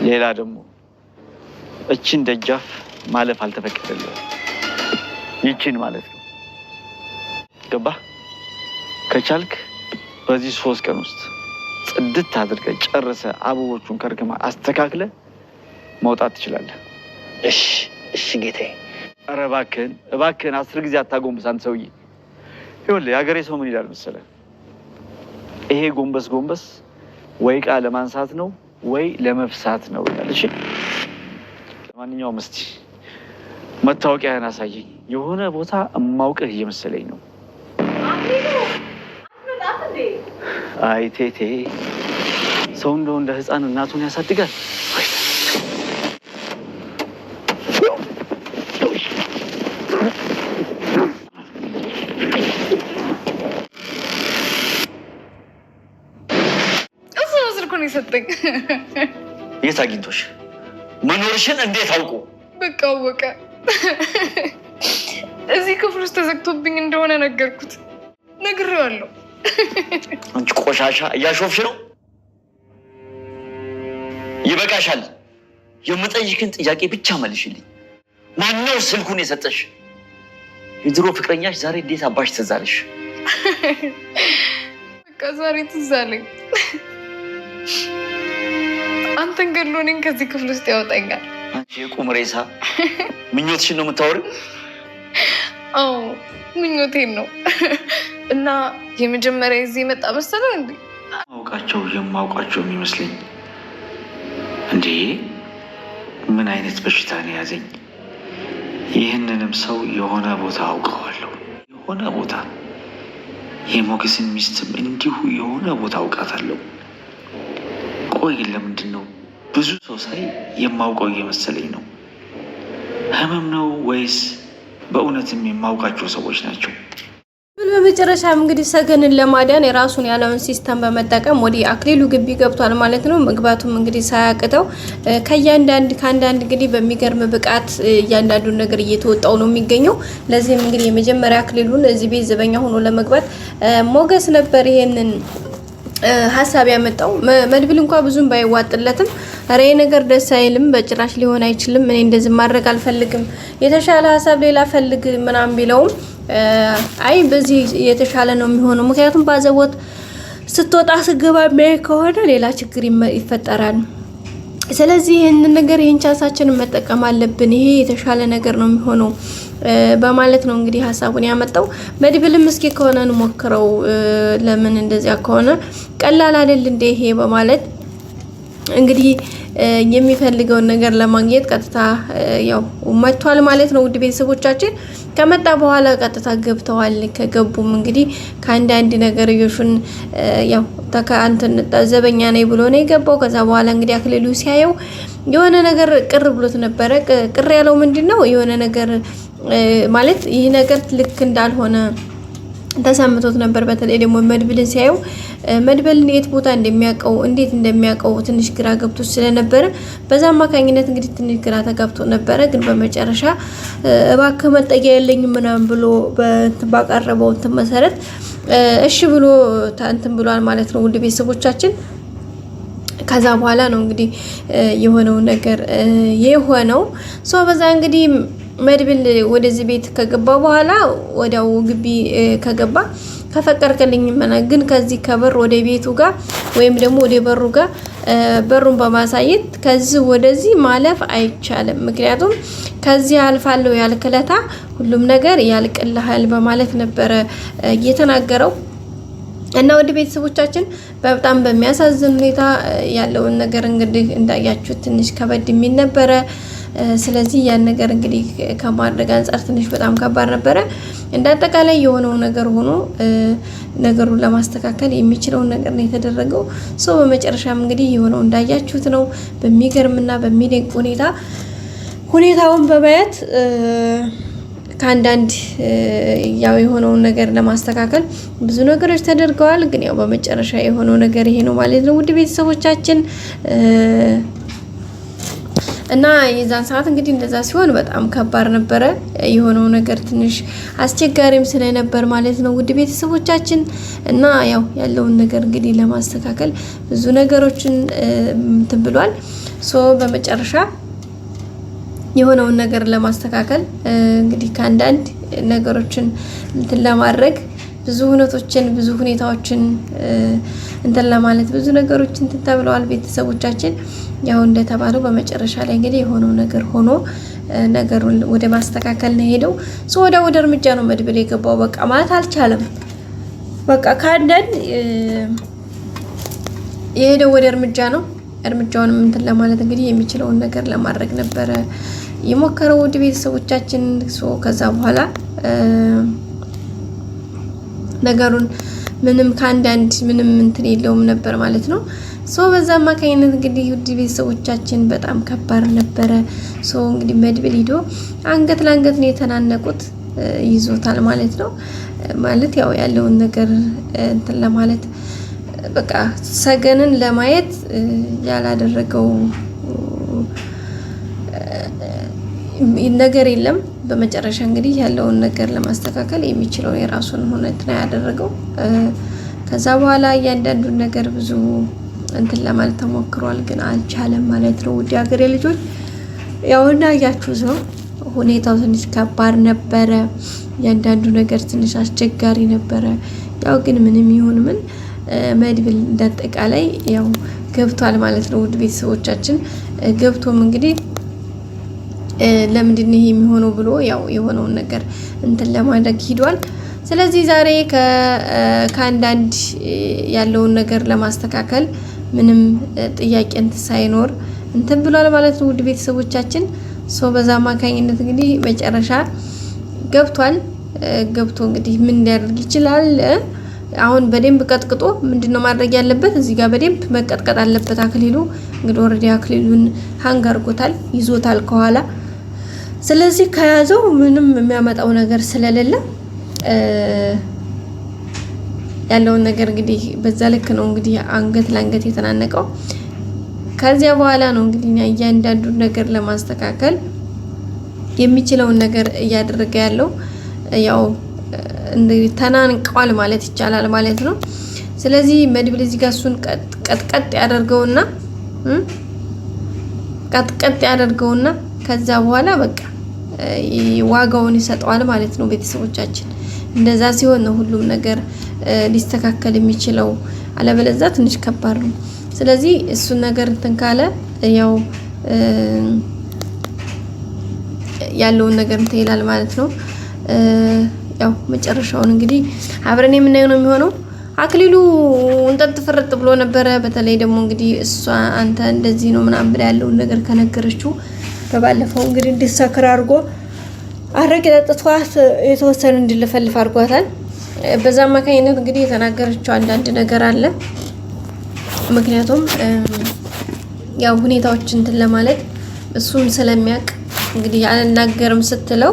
ሌላ ደግሞ እቺን ደጃፍ ማለፍ አልተፈቀደልህም። ይቺን ማለት ነው። ገባ? ከቻልክ በዚህ 3 ቀን ውስጥ ጽድት አድርገህ ጨርሰህ አበቦቹን ከርክማ አስተካክለህ መውጣት ትችላለህ። እሺ ጌታዬ። ኧረ እባክህን 10 ጊዜ አታጎንብስ አንተ ሰውዬ። ይኸውልህ የሀገሬ ሰው ምን ይላል መሰለህ? ይሄ ጎንበስ ወይ ዕቃ ለማንሳት ነው ወይ ለመፍሳት ነው ይላል። እሺ ለማንኛውም እስቲ መታወቂያህን አሳየኝ። የሆነ ቦታ እማውቅህ እየመሰለኝ ነው። አይ ቴቴ፣ ሰው እንደው እንደ ህፃን እናቱን ያሳድጋል። ሰጠኝ። የት አግኝቶሽ? መኖርሽን እንዴት አውቁ? በቃ አወቀ። እዚህ ክፍል ውስጥ ተዘግቶብኝ እንደሆነ ነገርኩት። ነግሬዋለሁ። አንቺ ቆሻሻ እያሾፍሽ ነው። ይበቃሻል። የምጠይቅን ጥያቄ ብቻ መልሽልኝ። ማነው ስልኩን የሰጠሽ? የድሮ ፍቅረኛሽ ዛሬ እንዴት አባሽ ትዝ አለሽ? በቃ ዛሬ ትዝ አለኝ። አንተን ገድሎ እኔን ከዚህ ክፍል ውስጥ ያወጣኛል። አንቺ የቁም ሬሳ ምኞትሽን ነው የምታወሪው? አዎ ምኞቴን ነው። እና የመጀመሪያ እዚህ የመጣ መሰለህ እንዴ? የማውቃቸው የሚመስለኝ እንዴ! ምን አይነት በሽታ ነው ያዘኝ? ይህንንም ሰው የሆነ ቦታ አውቀዋለሁ። የሆነ ቦታ የሞገስን ሚስትም እንዲሁ የሆነ ቦታ አውቃታለሁ። ቆይ ለምንድን ነው ብዙ ሰው ሳይ የማውቀው እየመሰለኝ ነው? ህመም ነው ወይስ በእውነትም የማውቃቸው ሰዎች ናቸው? በመጨረሻም እንግዲህ ሰገንን ለማዳን የራሱን ያለውን ሲስተም በመጠቀም ወደ አክሊሉ ግቢ ገብቷል ማለት ነው። መግባቱም እንግዲህ ሳያቅተው ከአንዳንድ እንግዲህ በሚገርም ብቃት እያንዳንዱን ነገር እየተወጣው ነው የሚገኘው። ለዚህም እንግዲህ የመጀመሪያ አክሊሉን እዚህ ቤት ዘበኛ ሆኖ ለመግባት ሞገስ ነበር ይሄንን ሀሳብ ያመጣው። መድብል እንኳን ብዙም ባይዋጥለትም ሬ ነገር ደስ አይልም፣ በጭራሽ ሊሆን አይችልም፣ እኔ እንደዚህ ማድረግ አልፈልግም፣ የተሻለ ሀሳብ ሌላ ፈልግ ምናምን ቢለውም አይ በዚህ የተሻለ ነው የሚሆነው። ምክንያቱም ባዘቦት ስትወጣ ስገባ የሚያይ ከሆነ ሌላ ችግር ይፈጠራል። ስለዚህ ይህን ቻንሳችንን መጠቀም አለብን፣ ይሄ የተሻለ ነገር ነው የሚሆነው በማለት ነው እንግዲህ ሀሳቡን ያመጣው። መድብልም እስኪ ከሆነ እንሞክረው፣ ለምን እንደዚያ ከሆነ ቀላል አይደል እንደ ይሄ በማለት እንግዲህ የሚፈልገውን ነገር ለማግኘት ቀጥታ ያው መጥቷል ማለት ነው። ውድ ቤተሰቦቻችን ከመጣ በኋላ ቀጥታ ገብተዋል። ከገቡም እንግዲህ ከአንዳንድ ነገር ይሹን ያው ተካንተን ዘበኛ ነኝ ብሎ ነው የገባው። ከዛ በኋላ እንግዲህ አክሊሉ ሲያየው የሆነ ነገር ቅር ብሎት ነበረ። ቅር ያለው ምንድነው? የሆነ ነገር ማለት ይህ ነገር ልክ እንዳልሆነ ተሰምቶት ነበር። በተለይ ደግሞ መድብልን ሲያየው መድብልን የት ቦታ እንደሚያውቀው እንዴት እንደሚያውቀው ትንሽ ግራ ገብቶ ስለነበረ በዛ አማካኝነት እንግዲህ ትንሽ ግራ ተጋብቶ ነበረ። ግን በመጨረሻ እባክህ መጠጊያ የለኝም ምናምን ብሎ ባቀረበው መሰረት እሺ ብሎ እንትን ብሏል ማለት ነው። ውድ ቤተሰቦቻችን ከዛ በኋላ ነው እንግዲህ የሆነው ነገር የሆነው በዛ እንግዲህ መድብል ወደዚህ ቤት ከገባ በኋላ ወዲያው ግቢ ከገባ ከፈቀርከልኝ ግን ከዚህ ከበር ወደ ቤቱ ጋር ወይም ደግሞ ወደ በሩ ጋር በሩን በማሳየት ከዚህ ወደዚህ ማለፍ አይቻልም። ምክንያቱም ከዚህ አልፋለሁ ያልከለታ ሁሉም ነገር ያልቅልሃል በማለት ነበረ እየተናገረው። እና ወደ ቤተሰቦቻችን በጣም በሚያሳዝን ሁኔታ ያለውን ነገር እንግዲህ እንዳያችሁ ትንሽ ከበድ የሚል ነበረ። ስለዚህ ያን ነገር እንግዲህ ከማድረግ አንፃር ትንሽ በጣም ከባድ ነበረ። እንዳጠቃላይ የሆነው ነገር ሆኖ ነገሩን ለማስተካከል የሚችለውን ነገር ነው የተደረገው። በመጨረሻም እንግዲህ የሆነው እንዳያችሁት ነው። በሚገርምና በሚደንቅ ሁኔታውን በማየት ከአንዳንድ ያው የሆነውን ነገር ለማስተካከል ብዙ ነገሮች ተደርገዋል። ግን ያው በመጨረሻ የሆነው ነገር ይሄ ነው ማለት ነው። ውድ ቤተሰቦቻችን እና የዛን ሰዓት እንግዲህ እንደዛ ሲሆን በጣም ከባድ ነበረ። የሆነው ነገር ትንሽ አስቸጋሪም ስለነበር ማለት ነው ውድ ቤተሰቦቻችን። እና ያው ያለውን ነገር እንግዲህ ለማስተካከል ብዙ ነገሮችን እንትን ብሏል። በመጨረሻ የሆነውን ነገር ለማስተካከል እንግዲህ ከአንዳንድ ነገሮችን እንትን ለማድረግ ብዙ ሁኔታዎችን እንትን ለማለት ብዙ ነገሮችን ተብለዋል ቤተሰቦቻችን። ያው እንደተባለው በመጨረሻ ላይ እንግዲህ የሆነው ነገር ሆኖ ነገሩን ወደ ማስተካከል ነው ሄደው ወደ እርምጃ ነው መድብል የገባው። በቃ ማለት አልቻለም። በቃ ከአንዳንድ የሄደው ወደ እርምጃ ነው። እርምጃውንም እንትን ለማለት እንግዲህ የሚችለውን ነገር ለማድረግ ነበረ የሞከረው ውድ ቤተሰቦቻችን። ከዛ በኋላ ነገሩን ምንም እንትን የለውም ነበር ማለት ነው። በዛ አማካኝነት እንግዲህ ውድ ቤተሰቦቻችን በጣም ከባድ ነበረ። እንግዲህ መድብል ሂዶ አንገት ለአንገት ነው የተናነቁት፣ ይዞታል ማለት ነው። ማለት ያው ያለውን ነገር እንትን ለማለት በቃ ሰገንን ለማየት ያላደረገው ነገር የለም። በመጨረሻ እንግዲህ ያለውን ነገር ለማስተካከል የሚችለው የራሱን ሁኔታ ነው ያደረገው። ከዛ በኋላ እያንዳንዱን ነገር ብዙ እንትን ለማለት ተሞክሯል፣ ግን አልቻለም ማለት ነው። ውድ ሀገሬ ልጆች ያው እንዳያችሁ ሁኔታው ትንሽ ከባድ ነበረ። እያንዳንዱ ነገር ትንሽ አስቸጋሪ ነበረ። ያው ግን ምንም ይሁን ምን መድብል እንዳጠቃላይ ያው ገብቷል ማለት ነው። ውድ ቤተሰቦቻችን ገብቶም እንግዲህ ለምንድን ነው ይሄ የሚሆነው ብሎ ያው የሆነውን ነገር እንትን ለማድረግ ሂዷል። ስለዚህ ዛሬ ከአንዳንድ ያለውን ነገር ለማስተካከል ምንም ጥያቄ እንትን ሳይኖር እንትን ብሏል ማለት ነው። ውድ ቤተሰቦቻችን በዛ አማካኝነት እንግዲህ መጨረሻ ገብቷል። ገብቶ እንግዲህ ምን ሊያደርግ ይችላል? አሁን በደንብ ቀጥቅጦ ምንድነው ማድረግ ያለበት? እዚህ ጋር በደንብ መቀጥቀጥ አለበት አክሊሉ። እንግዲህ ኦሬዲ አክሊሉን ሃንግ አድርጎታል፣ ይዞታል ከኋላ። ስለዚህ ከያዘው ምንም የሚያመጣው ነገር ስለሌለ ያለውን ነገር እንግዲህ በዛ ልክ ነው እንግዲህ አንገት ለአንገት የተናነቀው። ከዚያ በኋላ ነው እንግዲህ እያንዳንዱን ነገር ለማስተካከል የሚችለውን ነገር እያደረገ ያለው። ያው እንግዲህ ተናንቀዋል ማለት ይቻላል ማለት ነው። ስለዚህ መድብል እዚህ ጋር እሱን ቀጥቀጥ ያደርገውና ከዛ በኋላ በቃ ዋጋውን ይሰጠዋል ማለት ነው። ቤተሰቦቻችን እንደዛ ሲሆን ነው ሁሉም ነገር ሊስተካከል የሚችለው። አለበለዚያ ትንሽ ከባድ ነው። ስለዚህ እሱን ነገር እንትን ካለ ያው ያለውን ነገር እንትን ይላል ማለት ነው። ያው መጨረሻውን እንግዲህ አብረን የምናየው ነው የሚሆነው። አክሊሉ እንጠጥ ፍርጥ ብሎ ነበረ። በተለይ ደግሞ እንግዲህ እሷ አንተ እንደዚህ ነው ምናምን ብላ ያለውን ነገር ከነገረችው በባለፈው እንግዲህ እንዲሰክር አድርጎ አረቄ ጠጥቷት የተወሰነ እንዲለፈልፍ አድርጓታል። በዛ አማካኝነት እንግዲህ የተናገረችው አንዳንድ ነገር አለ። ምክንያቱም ያው ሁኔታዎች እንትን ለማለት እሱም ስለሚያውቅ እንግዲህ አልናገርም ስትለው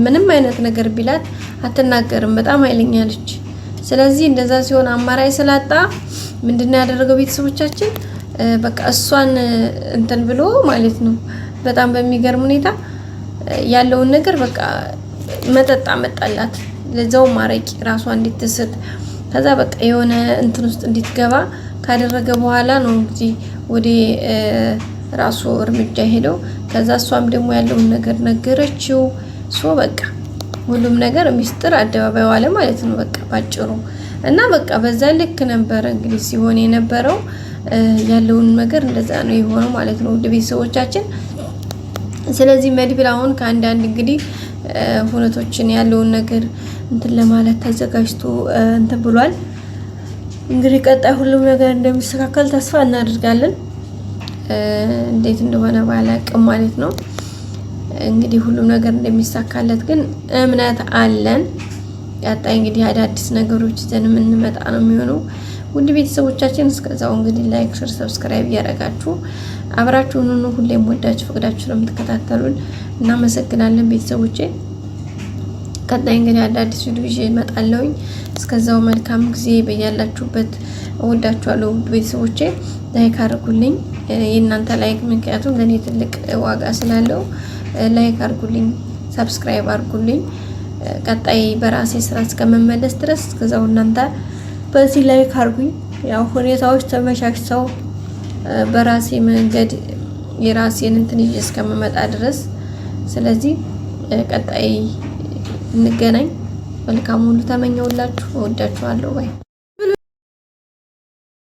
ምንም አይነት ነገር ቢላት አትናገርም፣ በጣም ኃይለኛ ልጅ። ስለዚህ እንደዛ ሲሆን አማራጭ ስላጣ ምንድነው ያደረገው? ቤተሰቦቻችን በቃ እሷን እንትን ብሎ ማለት ነው። በጣም በሚገርም ሁኔታ ያለውን ነገር በቃ መጠጣ መጣላት፣ ለዛው ማረቂ ራሷ እንድትስት ከዛ በቃ የሆነ እንትን ውስጥ እንድትገባ ካደረገ በኋላ ነው እንግዲህ ወደ ራሱ እርምጃ ሄደው። ከዛ እሷም ደግሞ ያለውን ነገር ነገረችው። በቃ ሁሉም ነገር ሚስጥር አደባባይ ዋለ ማለት ነው። በቃ ባጭሩ እና በቃ በዛ ልክ ነበር እንግዲህ ሲሆን የነበረው። ያለውን ነገር እንደዛ ነው የሆነው ማለት ነው ውድ ቤተሰቦቻችን። ስለዚህ መድብል አሁን ከአንዳንድ እንግዲህ ሁነቶችን ያለውን ነገር እንትን ለማለት ተዘጋጅቶ እንትን ብሏል። እንግዲህ ቀጣይ ሁሉም ነገር እንደሚስተካከል ተስፋ እናደርጋለን። እንዴት እንደሆነ ባላቅም ማለት ነው። እንግዲህ ሁሉም ነገር እንደሚሳካለት ግን እምነት አለን። ቀጣይ እንግዲህ አዳዲስ ነገሮች ይዘን የምንመጣ ነው የሚሆነው ውድ ቤተሰቦቻችን። እስከዛው እንግዲህ ላይክ፣ ሼር፣ ሰብስክራይብ እያደረጋችሁ አብራችሁን ሁሉ ሁሌም ወዳችሁ ፈቅዳችሁ ስለምትከታተሉን እናመሰግናለን ቤተሰቦቼ። ቀጣይ እንግዲህ አዳዲስ ቪዲዮ ይዤ እመጣለሁኝ። እስከዛው መልካም ጊዜ በያላችሁበት። እወዳችኋለሁ ውድ ቤተሰቦቼ። ላይክ አድርጉልኝ። የእናንተ ላይክ ምክንያቱም ለኔ ትልቅ ዋጋ ስላለው ላይክ አድርጉልኝ፣ ሰብስክራይብ አድርጉልኝ። ቀጣይ በራሴ ስራ እስከመመለስ ድረስ እስከዛው እናንተ በዚህ ላይክ አድርጉኝ። ያው ሁኔታዎች ተመቻችተው በራሴ መንገድ የራሴን እንትን ይዤ እስከምመጣ ድረስ ስለዚህ ቀጣይ እንገናኝ መልካም ሁሉ ተመኘውላችሁ ወዳችኋለሁ ባይ